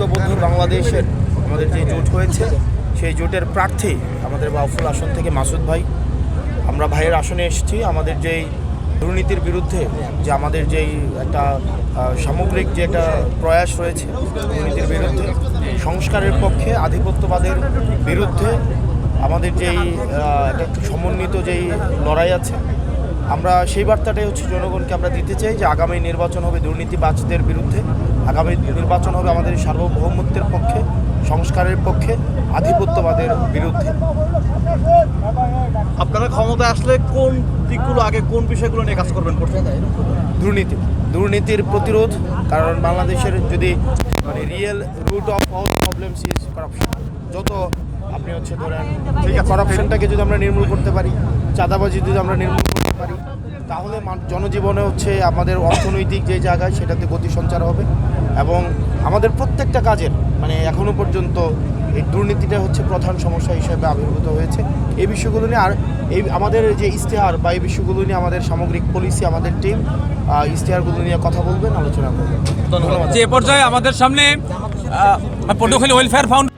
ঐক্যবদ্ধ বাংলাদেশের আমাদের যে জোট হয়েছে সেই জোটের প্রার্থী আমাদের বাউফল আসন থেকে মাসুদ ভাই। আমরা ভাইয়ের আসনে এসেছি আমাদের যেই দুর্নীতির বিরুদ্ধে যে আমাদের যেই একটা সামগ্রিক যে একটা প্রয়াস রয়েছে দুর্নীতির বিরুদ্ধে, সংস্কারের পক্ষে, আধিপত্যবাদের বিরুদ্ধে আমাদের যেই একটা সমন্বিত যেই লড়াই আছে, আমরা সেই বার্তাটাই হচ্ছে জনগণকে আমরা দিতে চাই যে আগামী নির্বাচন হবে দুর্নীতিবাজদের বিরুদ্ধে, আগামী নির্বাচন হবে আমাদের সার্বভৌমত্বের পক্ষে, সংস্কারের পক্ষে, আধিপত্যবাদের বিরুদ্ধে। আপনারা ক্ষমতায় আসলে কোন দিকগুলো আগে, কোন বিষয়গুলো নিয়ে কাজ করবেন? দুর্নীতির প্রতিরোধ, কারণ বাংলাদেশের যদি মানে real root of all problems is corruption. যত আপনি হচ্ছে ধরেন করাপশনটাকে যদি আমরা নির্মূল করতে পারি, চাঁদাবাজি যদি আমরা নির্মূল করতে পারি, তাহলে জনজীবনে হচ্ছে আমাদের অর্থনৈতিক যে জায়গায় সেটাতে গতি সঞ্চার হবে এবং আমাদের প্রত্যেকটা কাজের মানে এখনও পর্যন্ত এই দুর্নীতিটা হচ্ছে প্রধান সমস্যা হিসেবে আবির্ভূত হয়েছে। এই বিষয়গুলো নিয়ে আর এই আমাদের যে ইশতেহার বা এই বিষয়গুলো নিয়ে আমাদের সামগ্রিক পলিসি, আমাদের টিম ইশতেহারগুলো নিয়ে কথা বলবেন, আলোচনা করবেন। ধন্যবাদ। যে পর্যায়ে আমাদের সামনে পটুয়াখালী ওয়েলফেয়ার ফাউন্ড